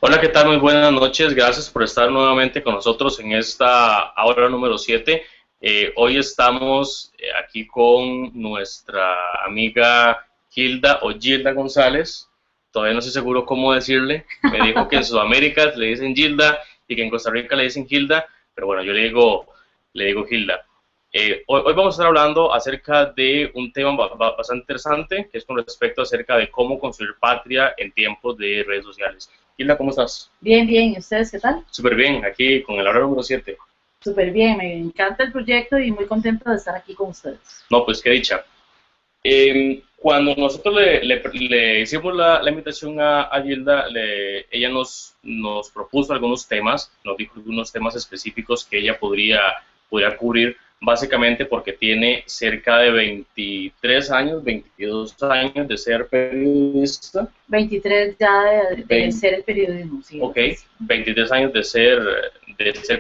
Hola, ¿qué tal? Muy buenas noches. Gracias por estar nuevamente con nosotros en esta hora número 7. Hoy estamos aquí con nuestra amiga Gilda o Gilda González. Todavía no estoy seguro cómo decirle. Me dijo que en Sudamérica le dicen Gilda y que en Costa Rica le dicen Gilda, pero bueno, yo le digo Gilda. Hoy vamos a estar hablando acerca de un tema bastante interesante, que es con respecto acerca de cómo construir patria en tiempos de redes sociales. Hilda, ¿cómo estás? Bien, bien. ¿Y ustedes qué tal? Súper bien, aquí con el hora número 7. Súper bien. Me encanta el proyecto y muy contenta de estar aquí con ustedes. No, pues qué dicha. Cuando nosotros le hicimos la invitación a Gilda, ella nos propuso algunos temas, nos dijo algunos temas específicos que ella podría cubrir, básicamente porque tiene cerca de 23 años, 22 años de ser periodista. 23 ya de 20, ejercer el periodismo, sí. ok, 23 años de ser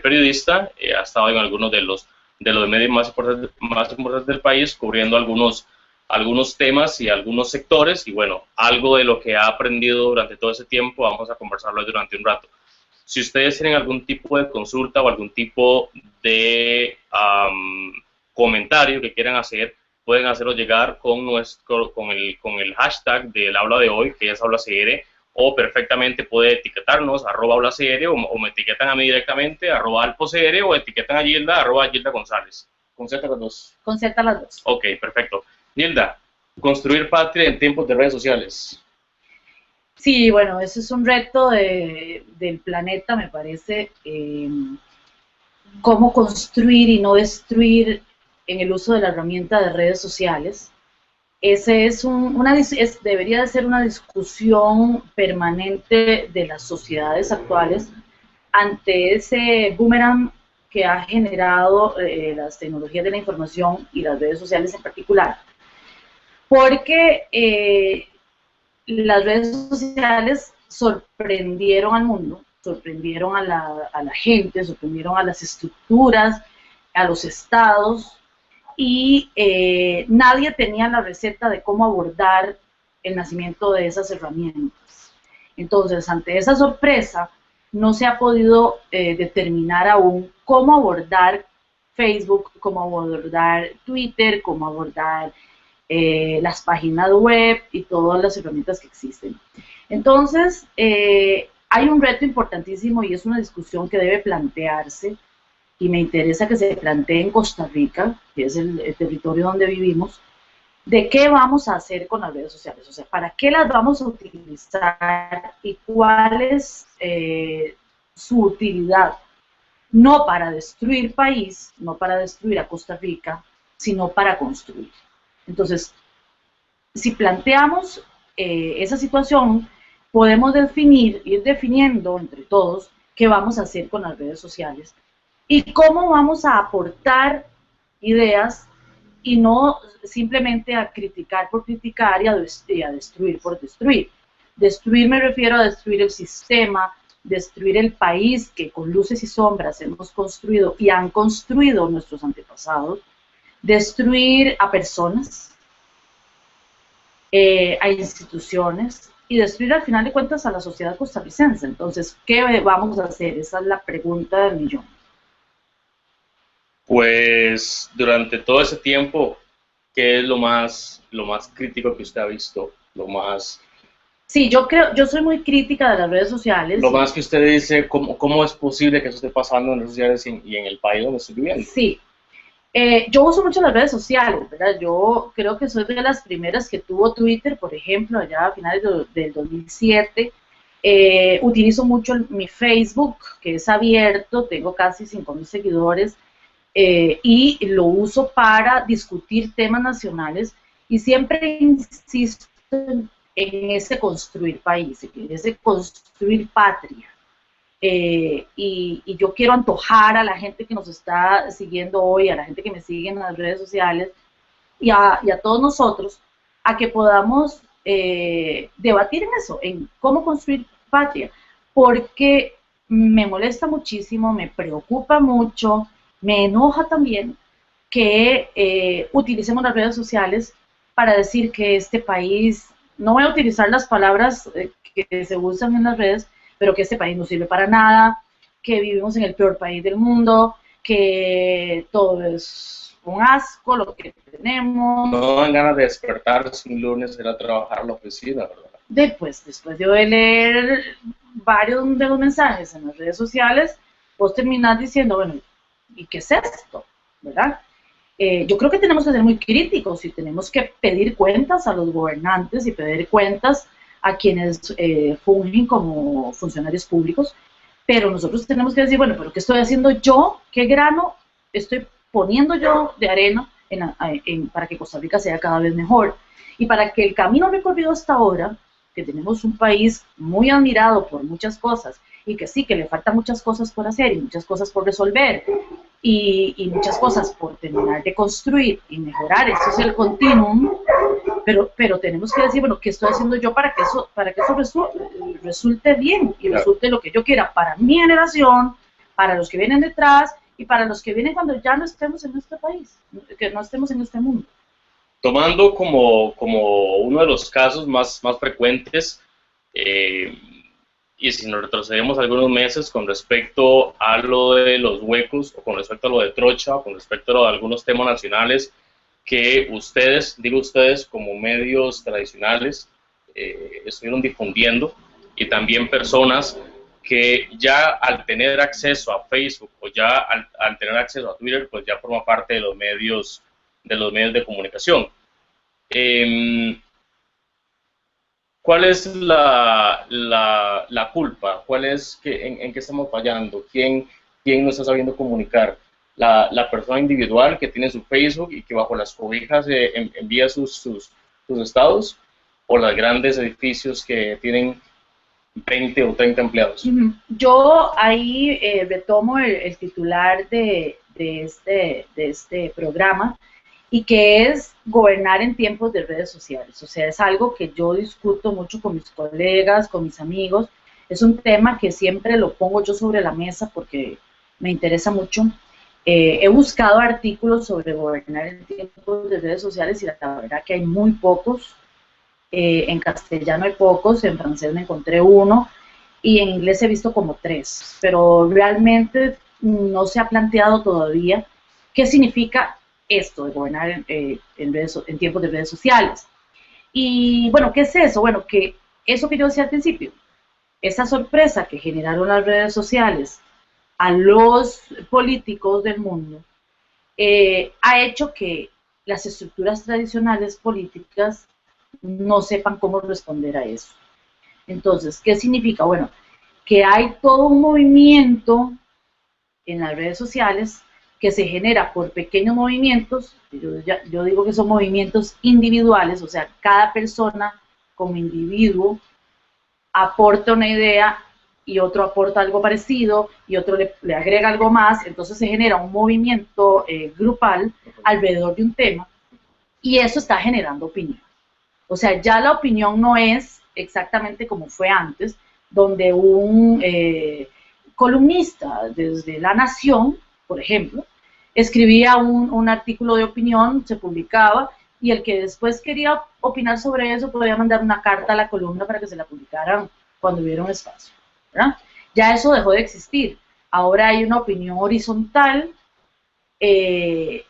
periodista, ha estado en algunos de los medios más importantes del país, cubriendo algunos temas y algunos sectores, y bueno, algo de lo que ha aprendido durante todo ese tiempo, vamos a conversarlo durante un rato. Si ustedes tienen algún tipo de consulta o algún tipo de comentario que quieran hacer, pueden hacerlo llegar con el hashtag del aula de hoy, que es aulacr, o perfectamente puede etiquetarnos, @aulacr, o me etiquetan a mí directamente, @alpocr, o etiquetan a Gilda, @Gilda González. Con Z las dos. Concepta las dos. Ok, perfecto. Gilda, construir patria en tiempos de redes sociales. Sí, bueno, eso es un reto del planeta, me parece. Cómo construir y no destruir en el uso de la herramienta de redes sociales. Ese es debería de ser una discusión permanente de las sociedades actuales ante ese boomerang que ha generado las tecnologías de la información y las redes sociales en particular, porque las redes sociales sorprendieron al mundo, sorprendieron a la gente, sorprendieron a las estructuras, a los estados, y nadie tenía la receta de cómo abordar el nacimiento de esas herramientas. Entonces, ante esa sorpresa, no se ha podido determinar aún cómo abordar Facebook, cómo abordar Twitter, cómo abordar las páginas web y todas las herramientas que existen. Entonces, hay un reto importantísimo y es una discusión que debe plantearse, y me interesa que se plantee en Costa Rica, que es el territorio donde vivimos, de qué vamos a hacer con las redes sociales, o sea, para qué las vamos a utilizar y cuál es su utilidad, no para destruir país, no para destruir a Costa Rica, sino para construir. Entonces, si planteamos esa situación, podemos ir definiendo entre todos qué vamos a hacer con las redes sociales y cómo vamos a aportar ideas y no simplemente a criticar por criticar y a destruir por destruir. Destruir me refiero a destruir el sistema, destruir el país que con luces y sombras hemos construido y han construido nuestros antepasados, destruir a personas, a instituciones y destruir al final de cuentas a la sociedad costarricense. Entonces, ¿qué vamos a hacer? Esa es la pregunta del millón. Pues durante todo ese tiempo, ¿qué es lo más crítico que usted ha visto? Sí, yo soy muy crítica de las redes sociales. Lo más que usted dice, ¿cómo es posible que eso esté pasando en las redes sociales y en el país donde estoy viviendo? Sí, yo uso mucho las redes sociales, ¿verdad? Yo creo que soy de las primeras que tuvo Twitter, por ejemplo, allá a finales del 2007. Utilizo mucho mi Facebook, que es abierto, tengo casi 5,000 seguidores, y lo uso para discutir temas nacionales y siempre insisto en ese construir país, en ese construir patria. Y yo quiero antojar a la gente que nos está siguiendo hoy, a la gente que me sigue en las redes sociales y a todos nosotros, a que podamos debatir en eso, en cómo construir patria, porque me molesta muchísimo, me preocupa mucho, me enoja también que utilicemos las redes sociales para decir que este país, no voy a utilizar las palabras que se usan en las redes, pero que este país no sirve para nada, que vivimos en el peor país del mundo, que todo es un asco lo que tenemos. No dan ganas de despertarse un lunes ir a trabajar a la oficina, ¿verdad? Después de leer varios de los mensajes en las redes sociales, vos terminás diciendo, bueno, ¿y qué es esto? ¿Verdad? Yo creo que tenemos que ser muy críticos y tenemos que pedir cuentas a los gobernantes y pedir cuentas a quienes fungen como funcionarios públicos, pero nosotros tenemos que decir, bueno, pero ¿qué estoy haciendo yo? ¿Qué grano estoy poniendo yo de arena para que Costa Rica sea cada vez mejor? Y para que el camino recorrido hasta ahora, que tenemos un país muy admirado por muchas cosas, y que sí, que le faltan muchas cosas por hacer y muchas cosas por resolver, y muchas cosas por terminar de construir y mejorar, eso es el continuum, pero tenemos que decir, bueno, ¿qué estoy haciendo yo para que eso resulte bien y resulte lo que yo quiera para mi generación, para los que vienen detrás y para los que vienen cuando ya no estemos en este país, que no estemos en este mundo? Tomando como uno de los casos más frecuentes, y si nos retrocedemos algunos meses con respecto a lo de los huecos, o con respecto a lo de Trocha, o con respecto a lo de algunos temas nacionales, que ustedes, digo ustedes como medios tradicionales, estuvieron difundiendo, y también personas que ya al tener acceso a Facebook, o ya al tener acceso a Twitter, pues ya forma parte de los medios de comunicación. ¿Cuál es la culpa? ¿En qué estamos fallando? ¿Quién no está sabiendo comunicar? ¿La persona individual que tiene su Facebook y que bajo las cobijas envía sus estados? ¿O los grandes edificios que tienen 20 o 30 empleados? Yo ahí retomo el titular de este programa, y que es gobernar en tiempos de redes sociales. O sea, es algo que yo discuto mucho con mis colegas, con mis amigos. Es un tema que siempre lo pongo yo sobre la mesa porque me interesa mucho. He buscado artículos sobre gobernar en tiempos de redes sociales y la verdad que hay muy pocos. En castellano hay pocos, en francés me encontré uno y en inglés he visto como 3, pero realmente no se ha planteado todavía qué significa esto de gobernar en tiempos de redes sociales. Y bueno, ¿qué es eso? Bueno, que eso que yo decía al principio, esa sorpresa que generaron las redes sociales a los políticos del mundo, ha hecho que las estructuras tradicionales políticas no sepan cómo responder a eso. Entonces, ¿qué significa? Bueno, que hay todo un movimiento en las redes sociales que se genera por pequeños movimientos. Yo digo que son movimientos individuales, o sea, cada persona como individuo aporta una idea y otro aporta algo parecido y otro le agrega algo más, entonces se genera un movimiento grupal alrededor de un tema y eso está generando opinión. O sea, ya la opinión no es exactamente como fue antes, donde un columnista desde La Nación, por ejemplo, escribía un artículo de opinión, se publicaba, y el que después quería opinar sobre eso podía mandar una carta a la columna para que se la publicaran cuando hubiera un espacio, ¿verdad? Ya eso dejó de existir. Ahora hay una opinión horizontal, y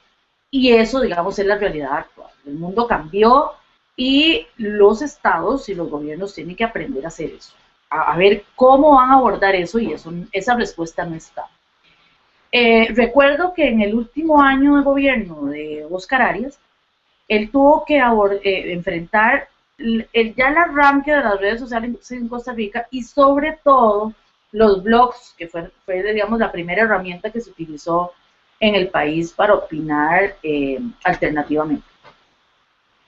eso, digamos, es la realidad actual. El mundo cambió y los estados y los gobiernos tienen que aprender a hacer eso, a ver cómo van a abordar eso, y esa respuesta no está. Recuerdo que en el último año de gobierno de Óscar Arias, él tuvo que enfrentar ya el arranque de las redes sociales en Costa Rica y sobre todo los blogs, que fue digamos, la primera herramienta que se utilizó en el país para opinar alternativamente.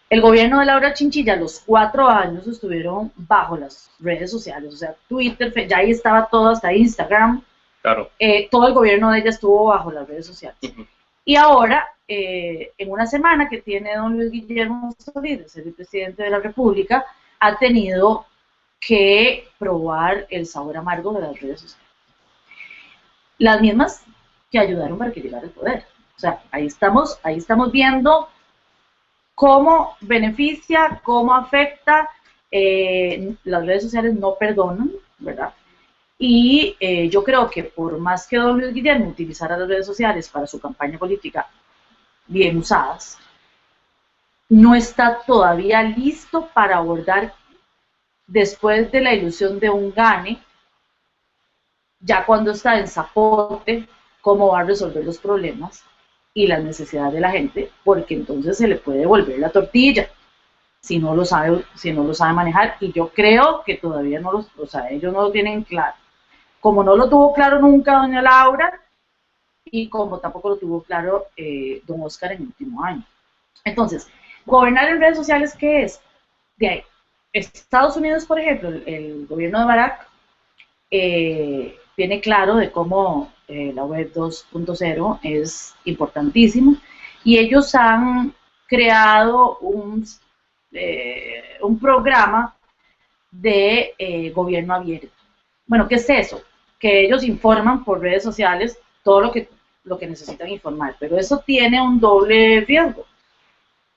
El gobierno de Laura Chinchilla, los 4 años estuvieron bajo las redes sociales, o sea, Twitter, ya ahí estaba todo, hasta Instagram. Claro. Todo el gobierno de ella estuvo bajo las redes sociales. Y ahora, en una semana que tiene don Luis Guillermo Solís, el presidente de la República, ha tenido que probar el sabor amargo de las redes sociales. Las mismas que ayudaron para que llegara al poder. O sea, ahí estamos viendo cómo beneficia, cómo afecta. Las redes sociales no perdonan, ¿verdad? Y yo creo que por más que don Luis Guillermo utilizara las redes sociales para su campaña política bien usadas, no está todavía listo para abordar, después de la ilusión de un gane, ya cuando está en zapote, cómo va a resolver los problemas y las necesidades de la gente, porque entonces se le puede volver la tortilla si no lo sabe manejar, y yo creo que todavía no los, o sea, ellos no lo tienen claro. Como no lo tuvo claro nunca doña Laura, y como tampoco lo tuvo claro don Oscar en el último año. Entonces, gobernar en redes sociales, ¿qué es? De ahí, Estados Unidos, por ejemplo, el gobierno de Barack, tiene claro de cómo la web 2.0 es importantísimo, y ellos han creado un programa de gobierno abierto. Bueno, ¿qué es eso? Que ellos informan por redes sociales todo lo que necesitan informar, pero eso tiene un doble riesgo.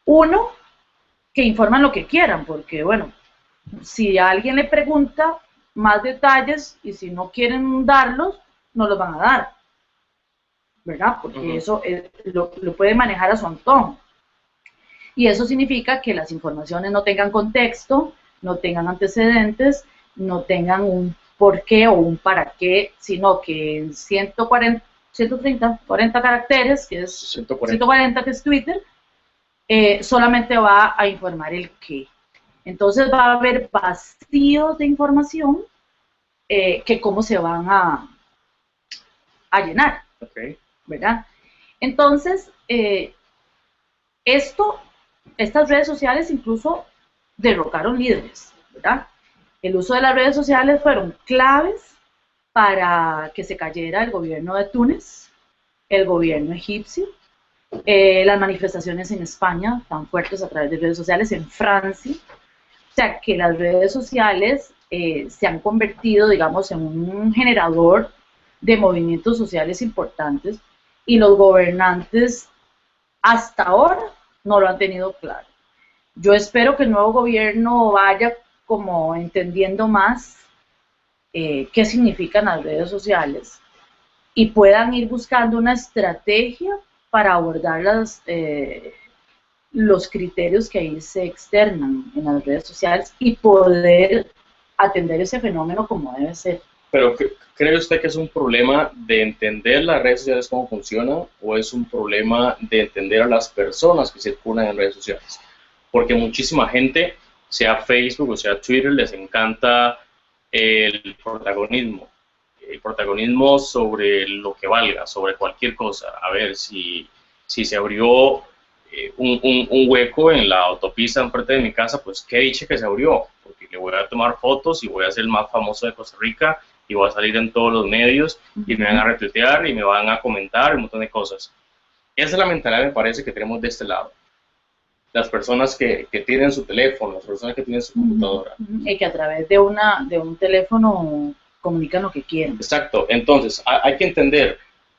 Uno, que informan lo que quieran, porque bueno, si a alguien le pregunta más detalles y si no quieren darlos, no los van a dar, ¿verdad? Porque eso lo puede manejar a su antojo. Y eso significa que las informaciones no tengan contexto, no tengan antecedentes, no tengan un por qué o un para qué, sino que en 40 caracteres, que es 140 que es Twitter, solamente va a informar el qué. Entonces va a haber vacíos de información que cómo se van a llenar, ¿verdad? Entonces, estas redes sociales incluso derrocaron líderes, ¿verdad? El uso de las redes sociales fueron claves para que se cayera el gobierno de Túnez, el gobierno egipcio, las manifestaciones en España tan fuertes a través de redes sociales, en Francia. O sea, que las redes sociales se han convertido, digamos, en un generador de movimientos sociales importantes, y los gobernantes hasta ahora no lo han tenido claro. Yo espero que el nuevo gobierno vaya como entendiendo más qué significan las redes sociales y puedan ir buscando una estrategia para abordar los criterios que ahí se externan en las redes sociales y poder atender ese fenómeno como debe ser. Pero ¿cree usted que es un problema de entender las redes sociales cómo funcionan, o es un problema de entender a las personas que circulan en redes sociales? Porque muchísima gente, sea Facebook o sea Twitter, les encanta el protagonismo sobre lo que valga, sobre cualquier cosa. A ver, si se abrió un hueco en la autopista enfrente de mi casa, pues qué dicha que se abrió, porque le voy a tomar fotos y voy a ser el más famoso de Costa Rica y voy a salir en todos los medios y me van a retuitear y me van a comentar un montón de cosas. Esa es la mentalidad, me parece, que tenemos de este lado. Las personas que tienen su teléfono, las personas que tienen su computadora. Y que a través de un teléfono comunican lo que quieren. Exacto. Entonces, hay que entender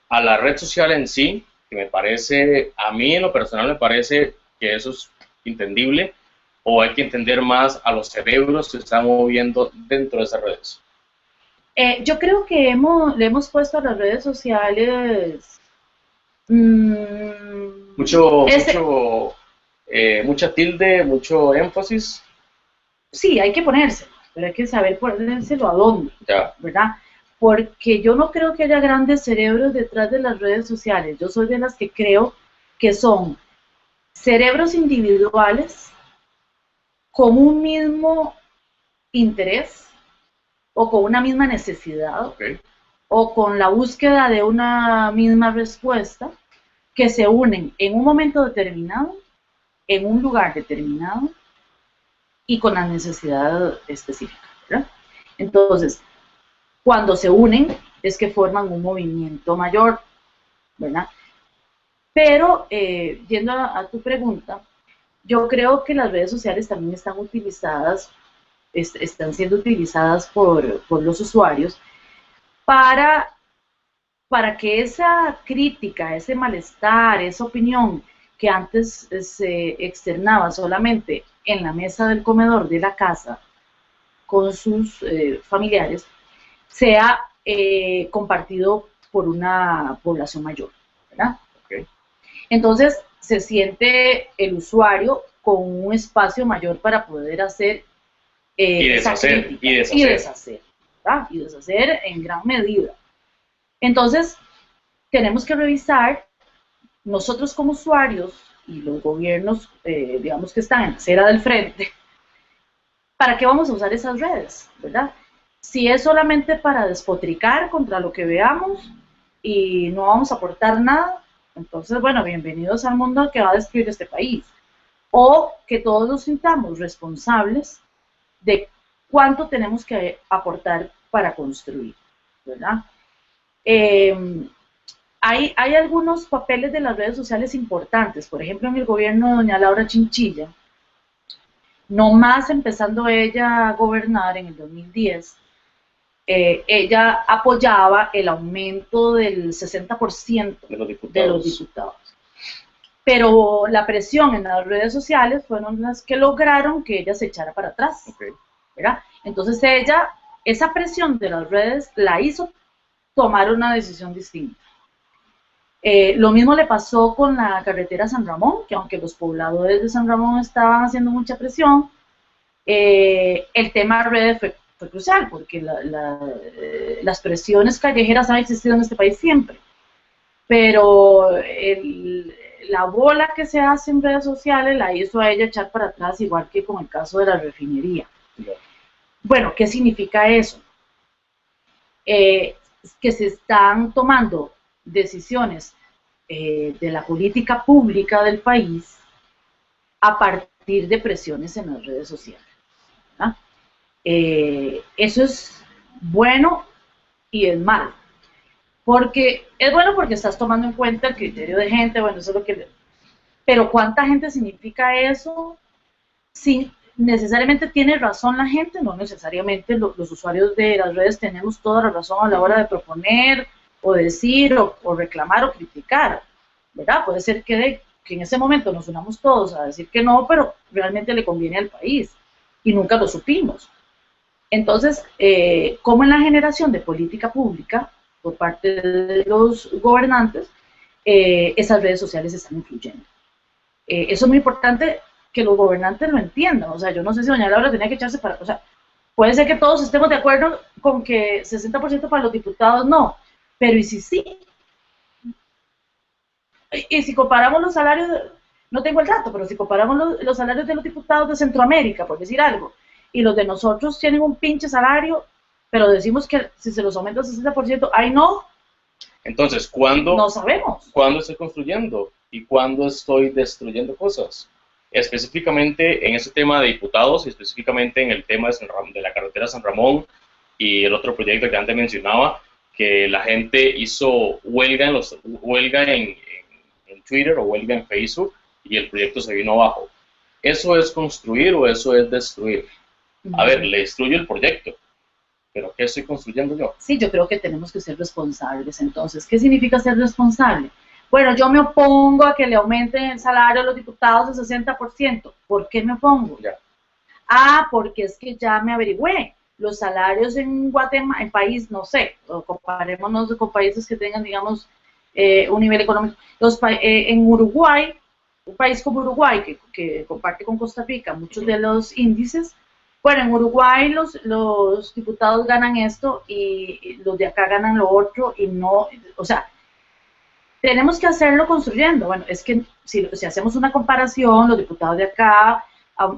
a la red social en sí, que me parece, a mí en lo personal me parece que eso es entendible, o hay que entender más a los cerebros que se están moviendo dentro de esas redes. Yo creo que le hemos puesto a las redes sociales mucha tilde, mucho énfasis. Sí, hay que ponérselo, pero hay que saber ponérselo a dónde, ¿verdad? Porque yo no creo que haya grandes cerebros detrás de las redes sociales. Yo soy de las que creo que son cerebros individuales con un mismo interés o con una misma necesidad, o con la búsqueda de una misma respuesta, que se unen en un momento determinado, en un lugar determinado y con la necesidad específica, ¿verdad? Entonces, cuando se unen es que forman un movimiento mayor, ¿verdad? Pero, yendo a tu pregunta, yo creo que las redes sociales también están siendo utilizadas por los usuarios para que esa crítica, ese malestar, esa opinión que antes se externaba solamente en la mesa del comedor de la casa con sus familiares, sea compartido por una población mayor, ¿verdad? Ok. Entonces se siente el usuario con un espacio mayor para poder hacer Y esa deshacer, crítica y deshacer. ¿verdad? Y deshacer en gran medida. Entonces tenemos que revisar nosotros como usuarios y los gobiernos, digamos que están en la acera del frente, ¿para qué vamos a usar esas redes, verdad? Si es solamente para despotricar contra lo que veamos y no vamos a aportar nada, entonces, bueno, bienvenidos al mundo que va a destruir este país. O que todos nos sintamos responsables de cuánto tenemos que aportar para construir, ¿verdad? Hay algunos papeles de las redes sociales importantes, por ejemplo, en el gobierno de doña Laura Chinchilla, no más empezando ella a gobernar en el 2010, ella apoyaba el aumento del 60% de los diputados. Pero la presión en las redes sociales fueron las que lograron que ella se echara para atrás, Okay. ¿verdad? Entonces ella, esa presión de las redes la hizo tomar una decisión distinta. Lo mismo le pasó con la carretera San Ramón, que aunque los pobladores de San Ramón estaban haciendo mucha presión, el tema redes fue crucial, porque las presiones callejeras han existido en este país siempre, pero la bola que se hace en redes sociales la hizo a ella echar para atrás, igual que con el caso de la refinería. Bueno, ¿qué significa eso? Que se están tomando decisiones de la política pública del país a partir de presiones en las redes sociales. Eso es bueno y es malo. Porque es bueno porque estás tomando en cuenta el criterio de gente, bueno, eso es lo que... Pero ¿cuánta gente significa eso? Si necesariamente tiene razón la gente, no necesariamente los usuarios de las redes tenemos toda la razón a la hora de proponer, o decir, o reclamar, o criticar, ¿verdad? Puede ser que en ese momento nos unamos todos a decir que no, pero realmente le conviene al país, y nunca lo supimos. Entonces, como en la generación de política pública por parte de los gobernantes, esas redes sociales están influyendo. Eso es muy importante que los gobernantes lo entiendan. O sea, yo no sé si doña Laura tenía que echarse para... O sea, puede ser que todos estemos de acuerdo con que 60% para los diputados no, pero ¿y si sí? Y si comparamos los salarios, no tengo el dato, pero si comparamos los salarios de los diputados de Centroamérica, por decir algo, y los de nosotros tienen un pinche salario, pero decimos que si se los aumenta el 60%, ¡ay no! Entonces, ¿cuándo? No sabemos. ¿Cuándo estoy construyendo? ¿Y cuándo estoy destruyendo cosas? Específicamente en ese tema de diputados y específicamente en el tema de la carretera San Ramón y el otro proyecto que antes mencionaba, que la gente hizo huelga en Twitter o huelga en Facebook y el proyecto se vino abajo. ¿Eso es construir o eso es destruir? A ver, le destruyo el proyecto, pero ¿qué estoy construyendo yo? Sí, yo creo que tenemos que ser responsables. Entonces, ¿qué significa ser responsable? Bueno, yo me opongo a que le aumenten el salario a los diputados el 60%. ¿Por qué me opongo? Ya. Ah, porque es que ya me averigüé. Los salarios en Guatemala, en país, no sé, o comparémonos con países que tengan, digamos, un nivel económico. En Uruguay, un país como Uruguay, que comparte con Costa Rica muchos de los índices, bueno, en Uruguay los diputados ganan esto y los de acá ganan lo otro y no, o sea, tenemos que hacerlo construyendo. Bueno, es que si hacemos una comparación, los diputados de acá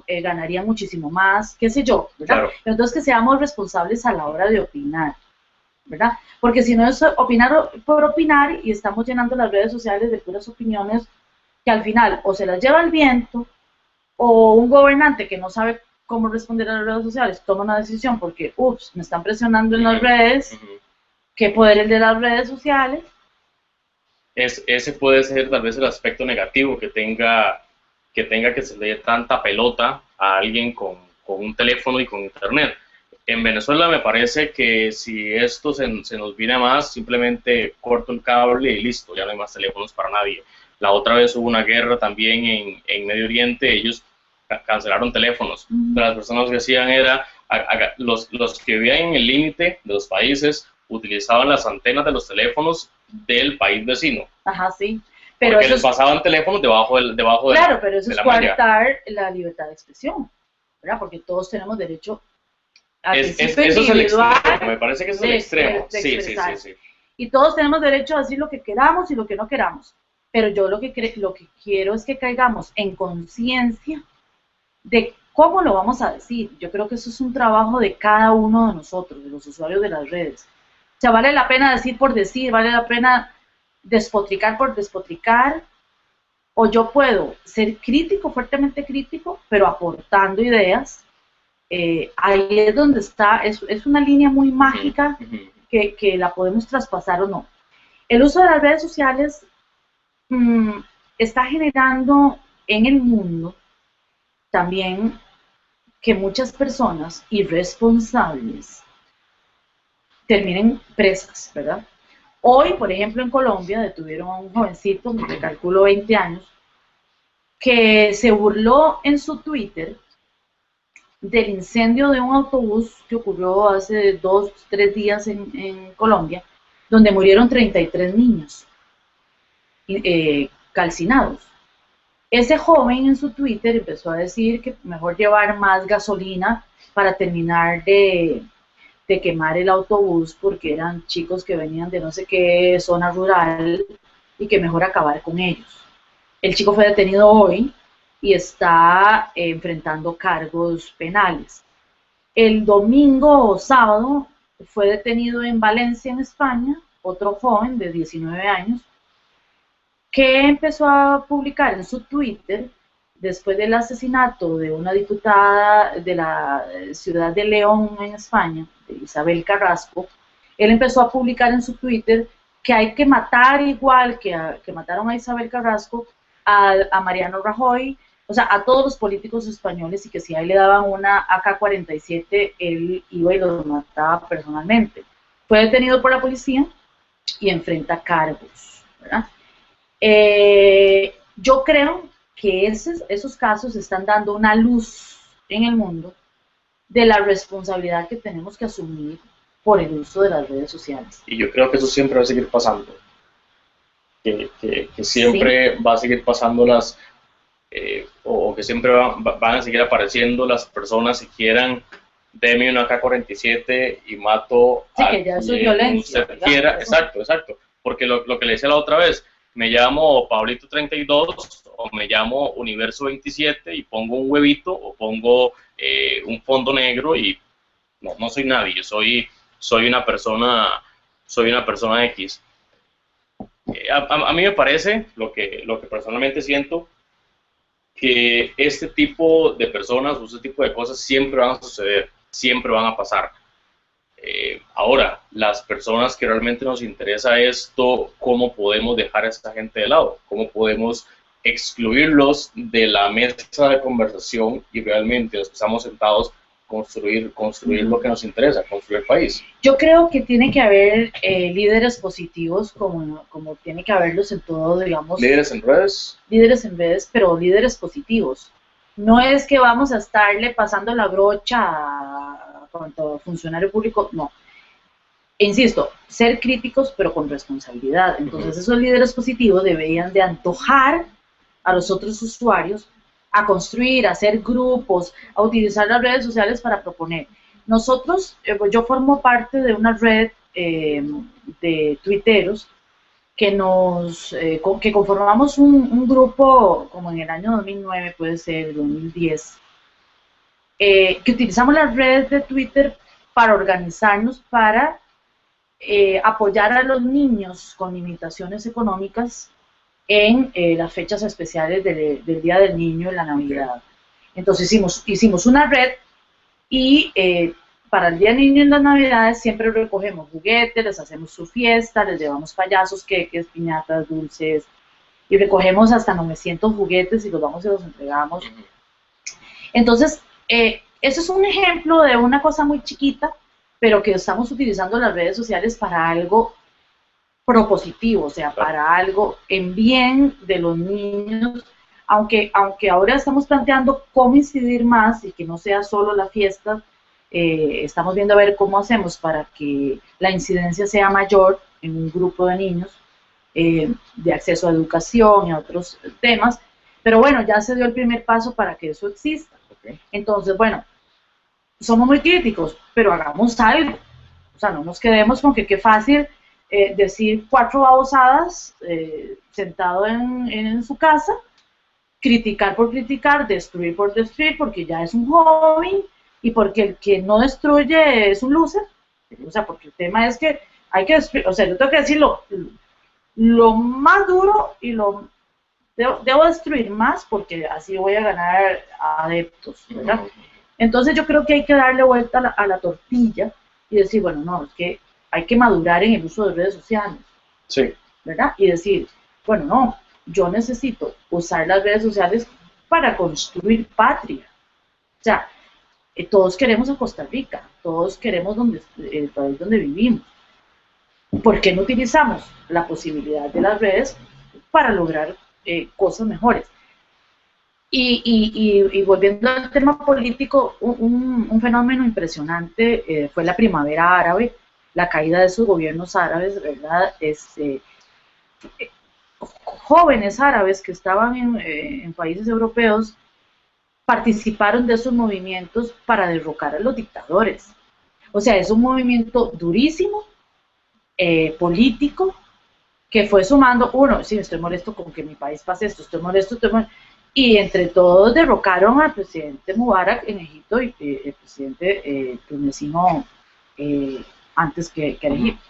ganarían muchísimo más, qué sé yo, ¿verdad? Claro. Pero entonces que seamos responsables a la hora de opinar, ¿verdad? Porque si no es opinar por opinar y estamos llenando las redes sociales de puras opiniones que al final o se las lleva el viento o un gobernante que no sabe cómo responder a las redes sociales toma una decisión porque, ups, me están presionando en las redes, ¿qué poder el de las redes sociales? Ese puede ser tal vez el aspecto negativo que tenga que se le dé tanta pelota a alguien con un teléfono y con internet. En Venezuela me parece que si esto se nos viene más, simplemente corto el cable y listo, ya no hay más teléfonos para nadie. La otra vez hubo una guerra también en Medio Oriente, ellos cancelaron teléfonos. Las personas que hacían era los que vivían en el límite de los países utilizaban las antenas de los teléfonos del país vecino. Ajá, sí. Pero porque eso les pasaban teléfonos debajo claro, pero eso de es la malla. coartar la libertad de expresión, ¿verdad? Porque todos tenemos derecho a Eso es el extremo, me parece que eso es el extremo. Sí, sí, sí, sí. Y todos tenemos derecho a decir lo que queramos y lo que no queramos. Pero yo lo que quiero es que caigamos en conciencia de cómo lo vamos a decir. Yo creo que eso es un trabajo de cada uno de nosotros, de los usuarios de las redes. O sea, vale la pena decir por decir, vale la pena despotricar por despotricar, o yo puedo ser crítico, fuertemente crítico, pero aportando ideas. Ahí es donde está, es una línea muy mágica que la podemos traspasar o no. El uso de las redes sociales está generando en el mundo también que muchas personas irresponsables terminen presas, ¿verdad? Hoy, por ejemplo, en Colombia detuvieron a un jovencito, me calculo 20 años, que se burló en su Twitter del incendio de un autobús que ocurrió hace 2, 3 días en Colombia, donde murieron 33 niños calcinados. Ese joven en su Twitter empezó a decir que mejor llevar más gasolina para terminar de quemar el autobús porque eran chicos que venían de no sé qué zona rural y que mejor acabar con ellos. El chico fue detenido hoy y está enfrentando cargos penales. El domingo o sábado fue detenido en Valencia, en España, otro joven de 19 años que empezó a publicar en su Twitter, después del asesinato de una diputada de la ciudad de León en España, de Isabel Carrasco. Él empezó a publicar en su Twitter que hay que matar igual que mataron a Isabel Carrasco, a Mariano Rajoy, o sea, a todos los políticos españoles, y que si a él le daban una AK-47, él iba y los mataba personalmente. Fue detenido por la policía y enfrenta cargos, ¿verdad? Yo creo que esos casos están dando una luz en el mundo de la responsabilidad que tenemos que asumir por el uso de las redes sociales. Y yo creo que eso siempre va a seguir pasando. Que siempre ¿sí? Va a seguir pasando o que siempre van a seguir apareciendo las personas que quieran, deme una AK-47 y mato sí, a que ya eso es violencia. Exacto. Porque lo que le decía la otra vez, me llamo Pablito32 o me llamo Universo27 y pongo un huevito o pongo un fondo negro y no soy nadie, soy una persona X. A mí me parece, lo que personalmente siento, que este tipo de personas o este tipo de cosas siempre van a suceder, siempre van a pasar. Ahora, las personas que realmente nos interesa esto, ¿cómo podemos dejar a esta gente de lado? ¿Cómo podemos excluirlos de la mesa de conversación y realmente los que estamos sentados construir lo que nos interesa, construir el país? Yo creo que tiene que haber líderes positivos, como tiene que haberlos en todo, digamos. ¿Líderes en redes? Líderes en redes, pero líderes positivos. No es que vamos a estarle pasando la brocha a cuanto funcionario público, no. Insisto, ser críticos pero con responsabilidad. Entonces esos líderes positivos deberían de antojar a los otros usuarios a construir, a hacer grupos, a utilizar las redes sociales para proponer. Nosotros, yo formo parte de una red de tuiteros que conformamos un grupo como en el año 2009, puede ser 2010, que utilizamos las redes de Twitter para organizarnos, para apoyar a los niños con limitaciones económicas en las fechas especiales del Día del Niño y la Navidad. Entonces hicimos una red y para el Día del Niño y las Navidades siempre recogemos juguetes, les hacemos su fiesta, les llevamos payasos, queques, piñatas, dulces, y recogemos hasta 900 juguetes y los vamos y los entregamos. Entonces, eso es un ejemplo de una cosa muy chiquita, pero que estamos utilizando las redes sociales para algo propositivo, o sea, para algo en bien de los niños, aunque ahora estamos planteando cómo incidir más y que no sea solo la fiesta Estamos viendo a ver cómo hacemos para que la incidencia sea mayor en un grupo de niños, de acceso a educación y a otros temas, pero bueno, ya se dio el primer paso para que eso exista. Okay. Entonces, bueno, somos muy críticos, pero hagamos algo. O sea, no nos quedemos con que qué fácil decir 4 babosadas sentado en su casa, criticar por criticar, destruir por destruir, porque ya es un hobby y porque el que no destruye es un loser. O sea, porque el tema es que hay que destruir, o sea, yo tengo que decir lo más duro y debo destruir más porque así voy a ganar adeptos, ¿verdad? Entonces yo creo que hay que darle vuelta a la tortilla y decir, bueno, no, es que hay que madurar en el uso de redes sociales, sí, ¿verdad? Y decir, bueno, no, yo necesito usar las redes sociales para construir patria. O sea, todos queremos a Costa Rica, todos queremos el país donde vivimos. ¿Por qué no utilizamos la posibilidad de las redes para lograr cosas mejores? Y volviendo al tema político, un fenómeno impresionante fue la primavera árabe, la caída de esos gobiernos árabes, ¿verdad? Jóvenes árabes que estaban en países europeos participaron de esos movimientos para derrocar a los dictadores. O sea, es un movimiento durísimo, político, que fue sumando, sí, estoy molesto con que mi país pase esto, estoy molesto, y entre todos derrocaron al presidente Mubarak en Egipto y el presidente tunecino antes que el Egipto.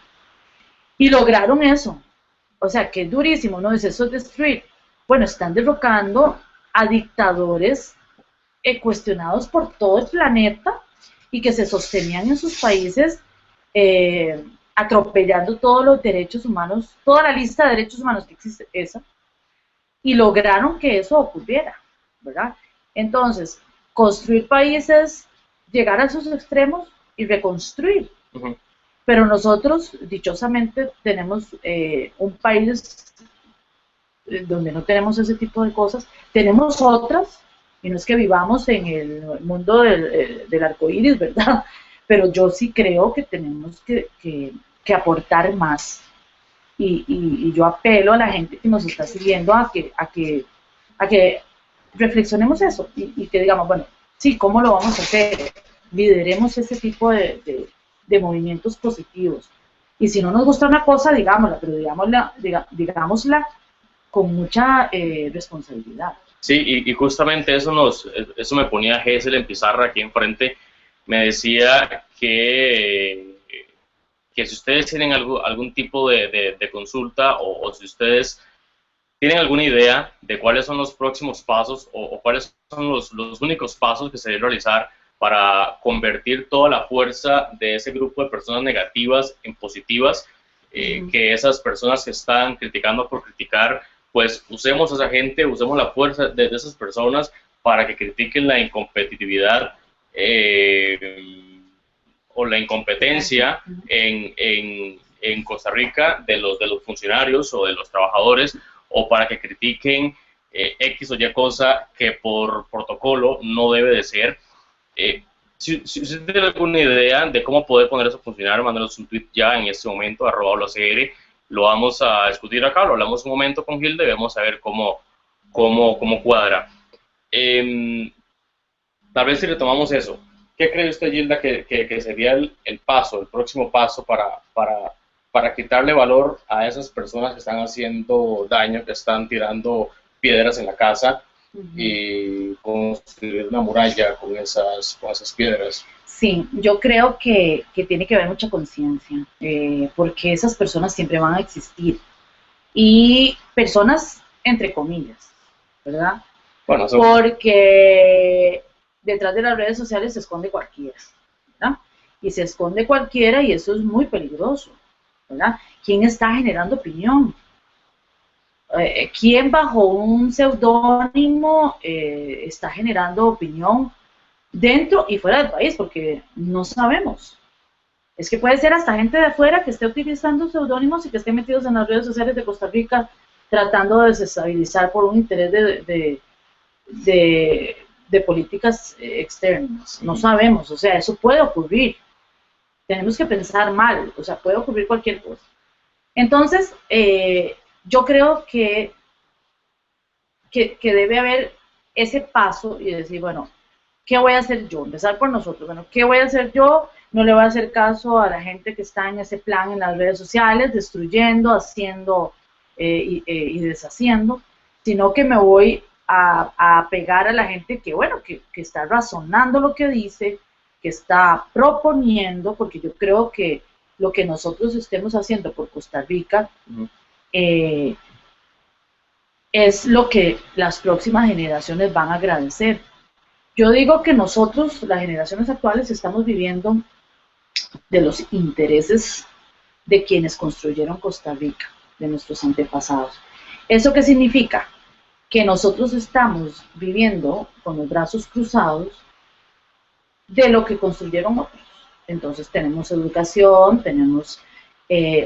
Y lograron eso. O sea, que es durísimo, ¿no? Es eso es destruir. Bueno, están derrocando a dictadores cuestionados por todo el planeta y que se sostenían en sus países atropellando todos los derechos humanos, toda la lista de derechos humanos que existe esa, y lograron que eso ocurriera, ¿verdad? Entonces, construir países, llegar a esos extremos y reconstruir. Uh-huh. Pero nosotros, dichosamente, tenemos un país donde no tenemos ese tipo de cosas, tenemos otras, y no es que vivamos en el mundo del arco iris, ¿verdad? Pero yo sí creo que tenemos que aportar más. Y yo apelo a la gente que nos está siguiendo a que reflexionemos eso y que digamos, bueno, sí, ¿cómo lo vamos a hacer? Lideremos ese tipo de movimientos positivos. Y si no nos gusta una cosa, digámosla, pero digámosla con mucha responsabilidad. Sí, y justamente eso me ponía Gesell en pizarra aquí enfrente, me decía que si ustedes tienen algún tipo de consulta o si ustedes tienen alguna idea de cuáles son los próximos pasos o cuáles son los únicos pasos que se deben realizar para convertir toda la fuerza de ese grupo de personas negativas en positivas, que esas personas que están criticando por criticar, pues usemos a esa gente, usemos la fuerza de esas personas para que critiquen la incompetitividad o la incompetencia en Costa Rica de los funcionarios o de los trabajadores, o para que critiquen X o Y cosa que por protocolo no debe de ser. Si usted tiene alguna idea de cómo poder poner eso a funcionar, mándanos un tweet ya en este momento, @CR, lo vamos a discutir acá, lo hablamos un momento con Hilda y vamos a ver cómo cuadra. Tal vez si retomamos eso, ¿qué cree usted, Hilda, que sería el próximo paso para quitarle valor a esas personas que están haciendo daño, que están tirando piedras en la casa y construir una muralla con esas piedras? Sí, yo creo que tiene que haber mucha conciencia, porque esas personas siempre van a existir. Y personas, entre comillas, ¿verdad? Bueno, porque detrás de las redes sociales se esconde cualquiera, ¿verdad? Y se esconde cualquiera y eso es muy peligroso, ¿verdad? ¿Quién está generando opinión? ¿Quién bajo un seudónimo está generando opinión dentro y fuera del país? Porque no sabemos. Es que puede ser hasta gente de afuera que esté utilizando seudónimos y que esté metidos en las redes sociales de Costa Rica tratando de desestabilizar por un interés de políticas externas. No sabemos, o sea, eso puede ocurrir. Tenemos que pensar mal, o sea, puede ocurrir cualquier cosa. Entonces, yo creo que debe haber ese paso y decir, bueno, ¿qué voy a hacer yo? Empezar por nosotros. Bueno, ¿qué voy a hacer yo? No le voy a hacer caso a la gente que está en ese plan en las redes sociales, destruyendo, haciendo y deshaciendo, sino que me voy a pegar a la gente que, bueno, que está razonando lo que dice, que está proponiendo, porque yo creo que lo que nosotros estemos haciendo por Costa Rica es lo que las próximas generaciones van a agradecer. Yo digo que nosotros, las generaciones actuales, estamos viviendo de los intereses de quienes construyeron Costa Rica, de nuestros antepasados. ¿Eso qué significa? Que nosotros estamos viviendo con los brazos cruzados de lo que construyeron otros. Entonces tenemos educación, tenemos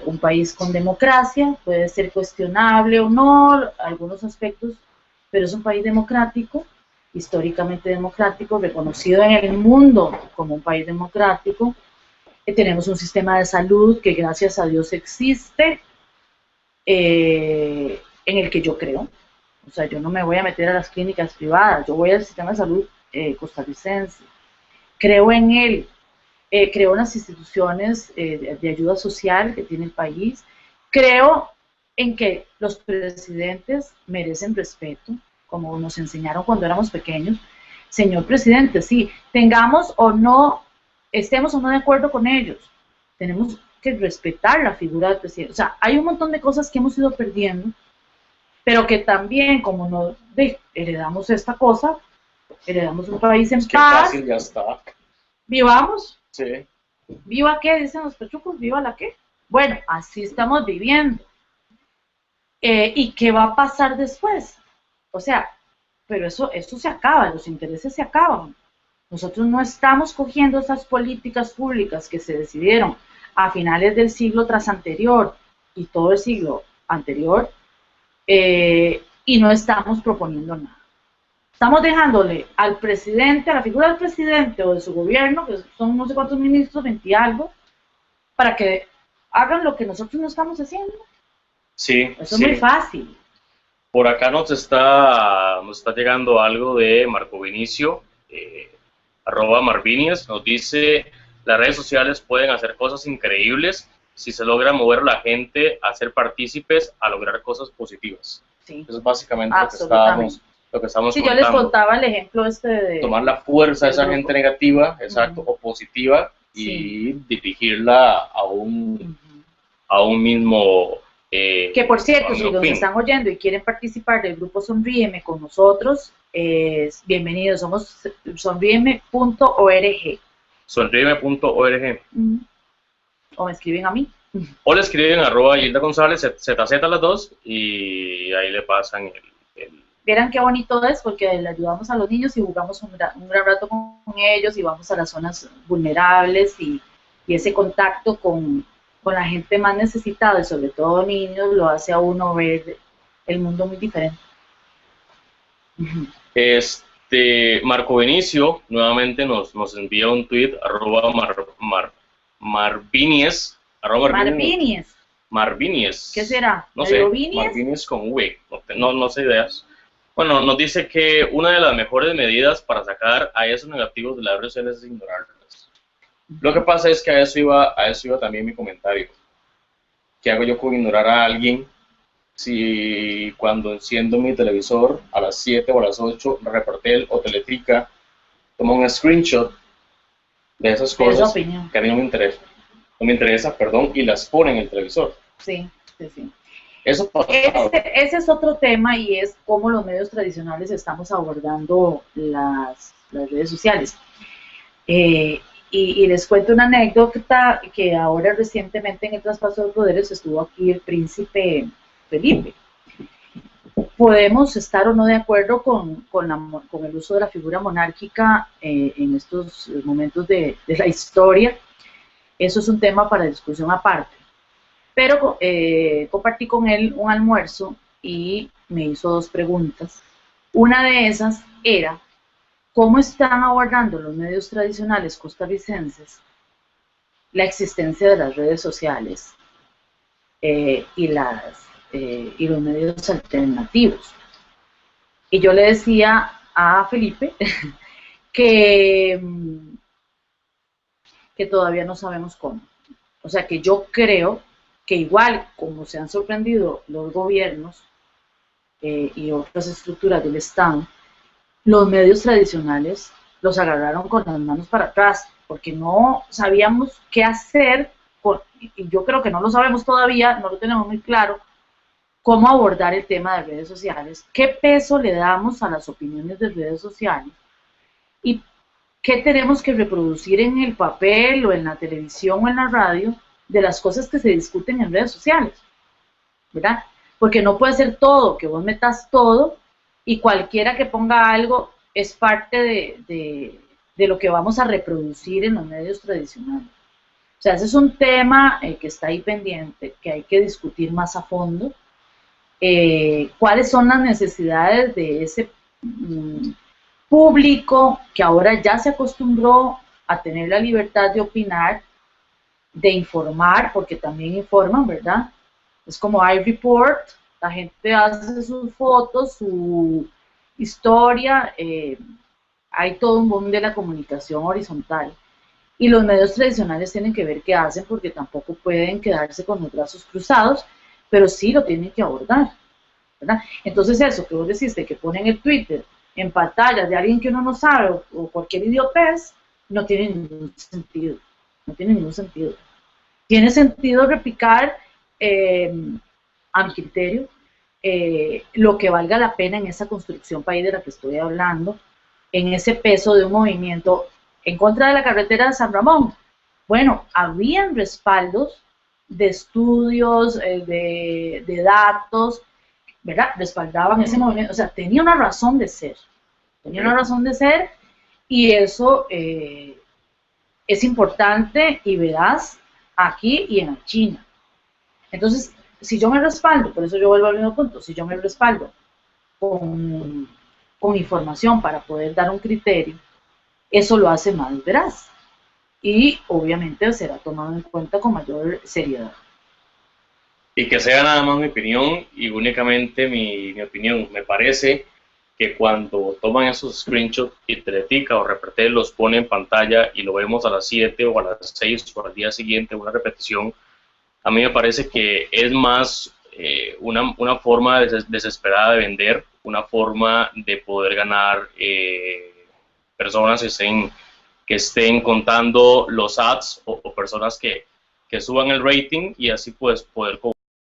un país con democracia, puede ser cuestionable o no, algunos aspectos, pero es un país democrático, históricamente democrático, reconocido en el mundo como un país democrático. Tenemos un sistema de salud que gracias a Dios existe, en el que yo creo. O sea, yo no me voy a meter a las clínicas privadas, yo voy al sistema de salud costarricense. Creo en él, creo en las instituciones de ayuda social que tiene el país, creo en que los presidentes merecen respeto, como nos enseñaron cuando éramos pequeños. Señor presidente, sí, tengamos o no, estemos o no de acuerdo con ellos, tenemos que respetar la figura del presidente. O sea, hay un montón de cosas que hemos ido perdiendo, pero que también, como nos heredamos esta cosa, heredamos un país en paz. Qué fácil ya está. Vivamos. Sí. ¿Viva qué? Dicen los pechucos, ¿viva la qué? Bueno, así estamos viviendo. ¿Y qué va a pasar después? O sea, pero eso se acaba, los intereses se acaban. Nosotros no estamos cogiendo esas políticas públicas que se decidieron a finales del siglo tras anterior y todo el siglo anterior, y no estamos proponiendo nada. Estamos dejándole al presidente, a la figura del presidente o de su gobierno, que son no sé cuántos ministros, 20 y algo, para que hagan lo que nosotros no estamos haciendo. Sí. Eso es muy fácil. Por acá nos está llegando algo de Marco Vinicio, @Marvinies, nos dice: las redes sociales pueden hacer cosas increíbles si se logra mover a la gente a ser partícipes, a lograr cosas positivas. Sí. Eso es básicamente lo que estamos sí, contando. Yo les contaba el ejemplo de tomar la fuerza de esa gente negativa, exacto, o positiva, y dirigirla a un mismo que por cierto, si nos están oyendo y quieren participar del grupo Sonríeme con nosotros, bienvenidos. Somos sonríeme.org. Sonríeme.org. O me escriben a mí. O le escriben @Gilda González, ZZ las dos, y ahí le pasan el... Vieran qué bonito es, porque le ayudamos a los niños y jugamos un gran rato con ellos, y vamos a las zonas vulnerables, y ese contacto con la gente más necesitada, y sobre todo niños, lo hace a uno ver el mundo muy diferente. Marco Benicio nuevamente nos envía un tweet, @Marvinies. Marvinies. ¿Qué será? No sé, Marvinies con V, no sé ideas. Bueno, nos dice que una de las mejores medidas para sacar a esos negativos de las redes sociales es ignorarlas. Lo que pasa es que a eso iba también mi comentario. ¿Qué hago yo con ignorar a alguien si cuando enciendo mi televisor a las 7 o a las 8, Reportel o Teletica toma un screenshot de esas cosas que a mí no me interesa? Y las pone en el televisor. Sí. Eso pasa. Ese es otro tema, y es cómo los medios tradicionales estamos abordando las redes sociales. Y les cuento una anécdota, que ahora recientemente en el traspaso de poderes estuvo aquí el príncipe Felipe. Podemos estar o no de acuerdo con el uso de la figura monárquica en estos momentos de la historia. Eso es un tema para discusión aparte. Pero compartí con él un almuerzo y me hizo 2 preguntas. Una de esas era ¿Cómo están abordando los medios tradicionales costarricenses la existencia de las redes sociales y los medios alternativos? Y yo le decía a Felipe que, que todavía no sabemos cómo. O sea que yo creo que igual como se han sorprendido los gobiernos y otras estructuras del Estado, los medios tradicionales los agarraron con las manos para atrás, porque no sabíamos qué hacer, y yo creo que no lo sabemos todavía, no lo tenemos muy claro, cómo abordar el tema de redes sociales, qué peso le damos a las opiniones de redes sociales y qué tenemos que reproducir en el papel o en la televisión o en la radio de las cosas que se discuten en redes sociales, ¿verdad? Porque no puede ser todo, que vos metas todo y cualquiera que ponga algo es parte de lo que vamos a reproducir en los medios tradicionales. O sea, ese es un tema que está ahí pendiente, que hay que discutir más a fondo. ¿Cuáles son las necesidades de ese público que ahora ya se acostumbró a tener la libertad de opinar, de informar, porque también informan, ¿verdad? Es como iReport, la gente hace sus fotos, su historia, hay todo un boom de la comunicación horizontal. Y los medios tradicionales tienen que ver qué hacen porque tampoco pueden quedarse con los brazos cruzados, pero sí lo tienen que abordar, ¿verdad? Entonces eso que vos decís de que ponen el Twitter en pantallas de alguien que uno no sabe o cualquier idiotez, no tiene ningún sentido, no tiene ningún sentido. Tiene sentido replicar a mi criterio, lo que valga la pena en esa construcción país de la que estoy hablando, en ese peso de un movimiento en contra de la carretera de San Ramón. Bueno, habían respaldos de estudios, de datos, ¿verdad? Respaldaban ese movimiento, o sea, tenía una razón de ser, tenía una razón de ser, y eso es importante y veraz aquí y en China. Entonces, si yo me respaldo, por eso yo vuelvo al mismo punto, si yo me respaldo con información para poder dar un criterio, eso lo hace más veraz y obviamente será tomado en cuenta con mayor seriedad. Y que sea nada más mi opinión y únicamente mi opinión. Me parece que cuando toman esos screenshots y Teletica o Repretel los pone en pantalla y lo vemos a las 7 o a las 6 o al día siguiente una repetición, a mí me parece que es más una forma desesperada de vender, una forma de poder ganar personas que estén contando los ads o personas que suban el rating y así pues poder